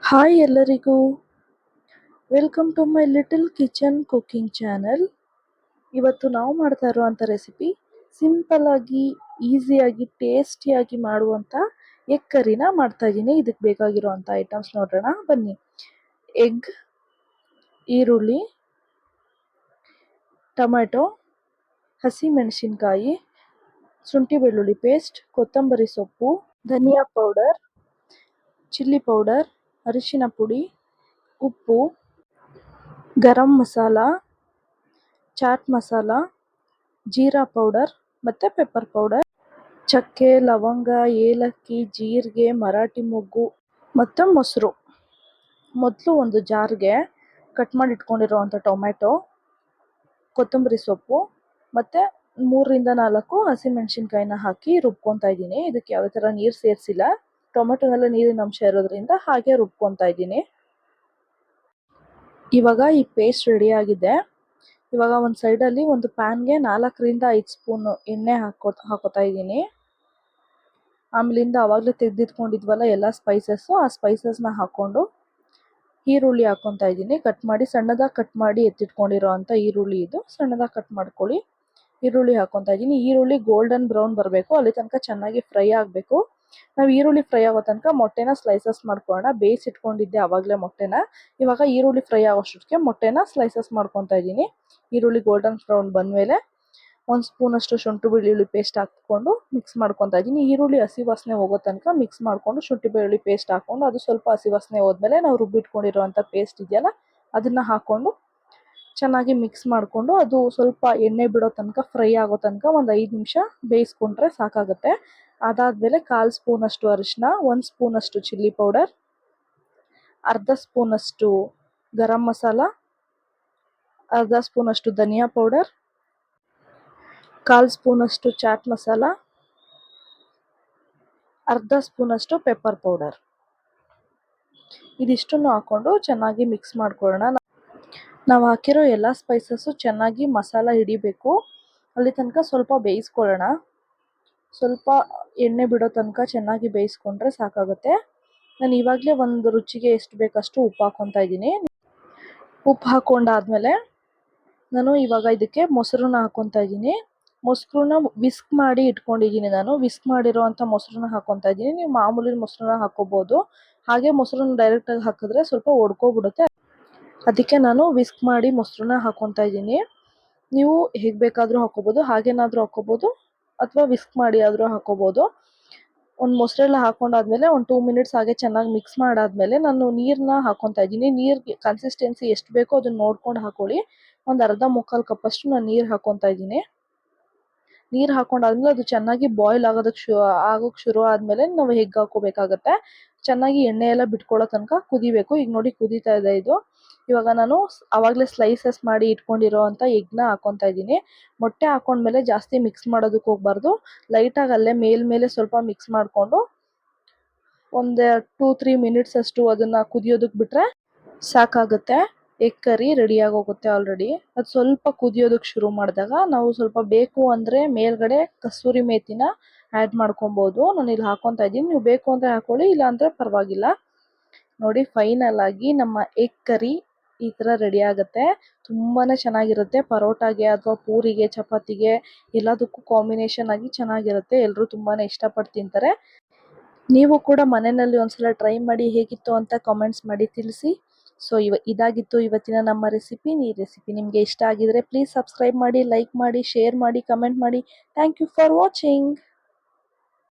Hi ಎಲ್ಲರಿಗೂ, welcome to my little kitchen cooking channel. ಇವತ್ತು ನಾವು ಮಾಡ್ತಾ ಇರುವಂಥ ರೆಸಿಪಿ ಸಿಂಪಲ್ ಆಗಿ, ಈಸಿಯಾಗಿ, ಟೇಸ್ಟಿಯಾಗಿ ಮಾಡುವಂಥ ಎಗ್ ಕರಿನ ಮಾಡ್ತಾ ಇದ್ದೀನಿ. ಇದಕ್ಕೆ ಬೇಕಾಗಿರುವಂಥ ಐಟಮ್ಸ್ ನೋಡೋಣ ಬನ್ನಿ. ಎಗ್, ಈರುಳ್ಳಿ, ಟೊಮೆಟೊ, ಹಸಿಮೆಣಸಿನ್ಕಾಯಿ, ಶುಂಠಿ ಬೆಳ್ಳುಳ್ಳಿ ಪೇಸ್ಟ್, ಕೊತ್ತಂಬರಿ ಸೊಪ್ಪು, ಧನಿಯಾ ಪೌಡರ್, ಚಿಲ್ಲಿ ಪೌಡರ್, ಅರಿಶಿನ ಪುಡಿ, ಉಪ್ಪು, ಗರಂ ಮಸಾಲ, ಚಾಟ್ ಮಸಾಲ, ಜೀರಾ ಪೌಡರ್ ಮತ್ತು ಪೆಪ್ಪರ್ ಪೌಡರ್, ಚಕ್ಕೆ, ಲವಂಗ, ಏಲಕ್ಕಿ, ಜೀರಿಗೆ, ಮರಾಠಿ ಮೊಗ್ಗು ಮತ್ತು ಮೊಸರು. ಮೊದಲು ಒಂದು ಜಾರ್ಗೆ ಕಟ್ ಮಾಡಿ ಇಟ್ಕೊಂಡಿರೋವಂಥ ಟೊಮೆಟೊ, ಕೊತ್ತಂಬರಿ ಸೊಪ್ಪು ಮತ್ತು 3ರಿಂದ 4 ಹಸಿಮೆಣಸಿನ್ಕಾಯಿನ ಹಾಕಿ ರುಬ್ಕೊತಾ ಇದ್ದೀನಿ. ಇದಕ್ಕೆ ಯಾವುದೇ ಥರ ನೀರು ಸೇರಿಸಿಲ್ಲ, ಟೊಮೆಟೊನೆಲ್ಲ ನೀರಿನ ಅಂಶ ಇರೋದ್ರಿಂದ ಹಾಗೆ ರುಬ್ಕೊತಾ ಇದ್ದೀನಿ. ಇವಾಗ ಈ ಪೇಸ್ಟ್ ರೆಡಿಯಾಗಿದೆ. ಇವಾಗ ಒಂದು ಸೈಡಲ್ಲಿ ಒಂದು ಪ್ಯಾನ್ಗೆ 4ರಿಂದ 5 ಸ್ಪೂನು ಎಣ್ಣೆ ಹಾಕೋತಾ ಇದ್ದೀನಿ. ಆಮೇಲಿಂದ ಆವಾಗಲೇ ತೆಗೆದಿಟ್ಕೊಂಡಿದ್ವಲ್ಲ ಎಲ್ಲ ಸ್ಪೈಸಸ್ಸು, ಆ ಸ್ಪೈಸಸ್ನ ಹಾಕ್ಕೊಂಡು ಈರುಳ್ಳಿ ಹಾಕ್ಕೊತಾ ಇದ್ದೀನಿ. ಸಣ್ಣದಾಗಿ ಕಟ್ ಮಾಡಿ ಎತ್ತಿಟ್ಕೊಂಡಿರೋ ಅಂಥ ಈರುಳ್ಳಿ ಇದು. ಸಣ್ಣದಾಗಿ ಕಟ್ ಮಾಡ್ಕೊಳ್ಳಿ. ಈರುಳ್ಳಿ ಹಾಕ್ಕೊತಾ ಇದ್ದೀನಿ. ಈರುಳ್ಳಿ ಗೋಲ್ಡನ್ ಬ್ರೌನ್ ಬರಬೇಕು, ಅಲ್ಲಿ ತನಕ ಚೆನ್ನಾಗಿ ಫ್ರೈ ಆಗಬೇಕು. ನಾವು ಈರುಳ್ಳಿ ಫ್ರೈ ಆಗೋ ತನಕ ಮೊಟ್ಟೆನ ಸ್ಲೈಸಸ್ ಮಾಡ್ಕೊಳ್ಳೋಣ. ಬೇಯಿಸಿಟ್ಕೊಂಡಿದ್ದೆ ಆವಾಗಲೇ ಮೊಟ್ಟೆನ. ಇವಾಗ ಈರುಳ್ಳಿ ಫ್ರೈ ಆಗೋಷ್ಟಕ್ಕೆ ಮೊಟ್ಟೆನ ಸ್ಲೈಸಸ್ ಮಾಡ್ಕೊತಾ ಇದ್ದೀನಿ. ಈರುಳ್ಳಿ ಗೋಲ್ಡನ್ ಬ್ರೌನ್ ಬಂದಮೇಲೆ 1 ಸ್ಪೂನಷ್ಟು ಶುಂಠಿ ಬೆಳ್ಳುಳ್ಳಿ ಪೇಸ್ಟ್ ಹಾಕ್ಕೊಂಡು ಮಿಕ್ಸ್ ಮಾಡ್ಕೊತಾ ಇದ್ದೀನಿ. ಈರುಳ್ಳಿ ಹಸಿ ವಾಸನೆ ಹೋಗೋ ತನಕ ಮಿಕ್ಸ್ ಮಾಡಿಕೊಂಡು ಶುಂಠಿ ಬೆಳ್ಳುಳ್ಳಿ ಪೇಸ್ಟ್ ಹಾಕ್ಕೊಂಡು ಅದು ಸ್ವಲ್ಪ ಹಸಿ ವಾಸನೆ ಹೋದ್ಮೇಲೆ ನಾವು ರುಬ್ಬಿಟ್ಕೊಂಡಿರೋವಂಥ ಪೇಸ್ಟ್ ಇದೆಯಲ್ಲ ಅದನ್ನು ಹಾಕ್ಕೊಂಡು ಚೆನ್ನಾಗಿ ಮಿಕ್ಸ್ ಮಾಡಿಕೊಂಡು ಅದು ಸ್ವಲ್ಪ ಎಣ್ಣೆ ಬಿಡೋ ತನಕ, ಫ್ರೈ ಆಗೋ ತನಕ ಒಂದು 5 ನಿಮಿಷ ಬೇಯಿಸ್ಕೊಂಡ್ರೆ ಸಾಕಾಗುತ್ತೆ. ಅದಾದಮೇಲೆ 1/4 ಸ್ಪೂನಷ್ಟು ಅರಿಶಿನ, 1 ಸ್ಪೂನಷ್ಟು ಚಿಲ್ಲಿ ಪೌಡರ್, ಅರ್ಧ ಸ್ಪೂನಷ್ಟು ಗರಂ ಮಸಾಲ, ಅರ್ಧ ಸ್ಪೂನಷ್ಟು ಧನಿಯಾ ಪೌಡರ್, 1/4 ಸ್ಪೂನಷ್ಟು ಚಾಟ್ ಮಸಾಲ, ಅರ್ಧ ಸ್ಪೂನಷ್ಟು ಪೆಪ್ಪರ್ ಪೌಡರ್. ಇದಿಷ್ಟನ್ನು ಹಾಕ್ಕೊಂಡು ಚೆನ್ನಾಗಿ ಮಿಕ್ಸ್ ಮಾಡ್ಕೊಳ್ಳೋಣ. ನಾವು ಹಾಕಿರೋ ಎಲ್ಲ ಸ್ಪೈಸಸ್ಸು ಚೆನ್ನಾಗಿ ಮಸಾಲ ಹಿಡಿಬೇಕು, ಅಲ್ಲಿ ತನಕ ಸ್ವಲ್ಪ ಬೇಯಿಸ್ಕೊಳ್ಳೋಣ. ಸ್ವಲ್ಪ ಎಣ್ಣೆ ಬಿಡೋ ತನಕ ಚೆನ್ನಾಗಿ ಬೇಯಿಸ್ಕೊಂಡ್ರೆ ಸಾಕಾಗುತ್ತೆ. ನಾನು ಇವಾಗಲೇ ಒಂದು ರುಚಿಗೆ ಎಷ್ಟು ಬೇಕಷ್ಟು ಉಪ್ಪು ಹಾಕ್ಕೊತಾ ಇದ್ದೀನಿ. ಉಪ್ಪು ಹಾಕ್ಕೊಂಡಾದ್ಮೇಲೆ ನಾನು ಇವಾಗ ಇದಕ್ಕೆ ಮೊಸರನ್ನ ಹಾಕ್ಕೊತಾ ಇದ್ದೀನಿ. ಮೊಸರನ್ನ ವಿಸ್ಕ್ ಮಾಡಿ ಇಟ್ಕೊಂಡಿದ್ದೀನಿ ನಾನು. ವಿಸ್ಕ್ ಮಾಡಿರೋವಂಥ ಮೊಸರನ್ನ ಹಾಕ್ಕೊತಾ ಇದ್ದೀನಿ. ನೀವು ಮಾಮೂಲಿ ಮೊಸರನ್ನ ಹಾಕ್ಕೋಬೋದು. ಹಾಗೆ ಮೊಸರನ್ನ ಡೈರೆಕ್ಟಾಗಿ ಹಾಕಿದ್ರೆ ಸ್ವಲ್ಪ ಒಡ್ಕೊಬಿಡುತ್ತೆ. ಅದಕ್ಕೆ ನಾನು ವಿಸ್ಕ್ ಮಾಡಿ ಮೊಸರನ್ನ ಹಾಕ್ಕೊತಾ ಇದ್ದೀನಿ. ನೀವು ಹೇಗೆ ಬೇಕಾದರೂ ಹಾಕ್ಕೋಬೋದು, ಹಾಗೇನಾದರೂ ಹಾಕ್ಕೋಬೋದು, ಅಥವಾ ವಿಸ್ಕ್ ಮಾಡಿ ಆದರೂ ಹಾಕ್ಕೋಬೋದು. ಒಂದು ಮೊಸರೆಲ್ಲ ಹಾಕ್ಕೊಂಡಾದ್ಮೇಲೆ ಒಂದು 2 ಮಿನಿಟ್ಸ್ ಹಾಗೆ ಚೆನ್ನಾಗಿ ಮಿಕ್ಸ್ ಮಾಡಾದ್ಮೇಲೆ ನಾನು ನೀರನ್ನ ಹಾಕ್ಕೊತಾ ಇದ್ದೀನಿ. ನೀರಿಗೆ ಕನ್ಸಿಸ್ಟೆನ್ಸಿ ಎಷ್ಟು ಬೇಕೋ ಅದನ್ನು ನೋಡ್ಕೊಂಡು ಹಾಕ್ಕೊಳ್ಳಿ. ಒಂದು ಅರ್ಧ ಮುಕ್ಕಾಲು ಕಪ್ಪಷ್ಟು ನಾನು ನೀರು ಹಾಕ್ಕೊತಾ ಇದ್ದೀನಿ. ನೀರು ಹಾಕ್ಕೊಂಡಾದ್ಮೇಲೆ ಅದು ಚೆನ್ನಾಗಿ ಬಾಯ್ಲ್ ಆಗೋಕ್ಕೆ ಶುರು ಆದಮೇಲೆ ನಾವು ಎಗ್ ಹಾಕ್ಕೋಬೇಕಾಗತ್ತೆ. ಚೆನ್ನಾಗಿ ಎಣ್ಣೆ ಎಲ್ಲ ಬಿಟ್ಕೊಳ್ಳೋ ತನಕ ಕುದಿಬೇಕು. ಈಗ ನೋಡಿ ಕುದೀತಾ ಇದೆ ಇದು. ಇವಾಗ ನಾನು ಆವಾಗಲೇ ಸ್ಲೈಸಸ್ ಮಾಡಿ ಇಟ್ಕೊಂಡಿರೋ ಅಂಥ ಎಗ್ನ ಹಾಕ್ಕೊತಾ ಇದ್ದೀನಿ. ಮೊಟ್ಟೆ ಹಾಕ್ಕೊಂಡ್ಮೇಲೆ ಜಾಸ್ತಿ ಮಿಕ್ಸ್ ಮಾಡೋದಕ್ಕೆ ಹೋಗಬಾರ್ದು. ಲೈಟಾಗಿ ಅಲ್ಲೇ ಮೇಲ್ಮೇಲೆ ಸ್ವಲ್ಪ ಮಿಕ್ಸ್ ಮಾಡಿಕೊಂಡು ಒಂದು 2-3 ಮಿನಿಟ್ಸ್ ಅಷ್ಟು ಅದನ್ನು ಕುದಿಯೋದಕ್ಕೆ ಬಿಟ್ಟರೆ ಸಾಕಾಗುತ್ತೆ. ಎಗ್ ಕರಿ ರೆಡಿಯಾಗಿ ಹೋಗುತ್ತೆ ಆಲ್ರೆಡಿ. ಅದು ಸ್ವಲ್ಪ ಕುದಿಯೋದಕ್ಕೆ ಶುರು ಮಾಡಿದಾಗ ನಾವು ಸ್ವಲ್ಪ ಬೇಕು ಅಂದರೆ ಮೇಲ್ಗಡೆ ಕಸೂರಿ ಮೇಥಿನ ಆ್ಯಡ್ ಮಾಡ್ಕೊಬೋದು. ನಾನು ಇಲ್ಲಿ ಹಾಕ್ಕೊತಾ ಇದ್ದೀನಿ. ನೀವು ಬೇಕು ಅಂದರೆ ಹಾಕ್ಕೊಳ್ಳಿ, ಇಲ್ಲಾಂದರೆ ಪರವಾಗಿಲ್ಲ. ನೋಡಿ ಫೈನಲ್ ಆಗಿ ನಮ್ಮ ಎಗ್ ಕರಿ ಈ ಥರ ರೆಡಿ ಆಗುತ್ತೆ. ತುಂಬಾ ಚೆನ್ನಾಗಿರುತ್ತೆ. ಪರೋಟಾಗೆ ಅಥವಾ ಪೂರಿಗೆ, ಚಪಾತಿಗೆ ಎಲ್ಲದಕ್ಕೂ ಕಾಂಬಿನೇಷನ್ ಆಗಿ ಚೆನ್ನಾಗಿರುತ್ತೆ. ಎಲ್ಲರೂ ತುಂಬಾ ಇಷ್ಟಪಟ್ಟು ತಿಂತಾರೆ. ನೀವು ಕೂಡ ಮನೆಯಲ್ಲಿ ಒಂದ್ಸಲ ಟ್ರೈ ಮಾಡಿ ಹೇಗಿತ್ತು ಅಂತ ಕಾಮೆಂಟ್ಸ್ ಮಾಡಿ ತಿಳಿಸಿ. ಸೊ ಇದಾಗಿತ್ತು ಇವತ್ತಿನ ನಮ್ಮ ರೆಸಿಪಿ. ಈ ರೆಸಿಪಿ ನಿಮಗೆ ಇಷ್ಟ ಆಗಿದ್ರೆ ಪ್ಲೀಸ್ ಸಬ್ಸ್ಕ್ರೈಬ್ ಮಾಡಿ, ಲೈಕ್ ಮಾಡಿ, ಶೇರ್ ಮಾಡಿ, ಕಮೆಂಟ್ ಮಾಡಿ. Thank you for watching.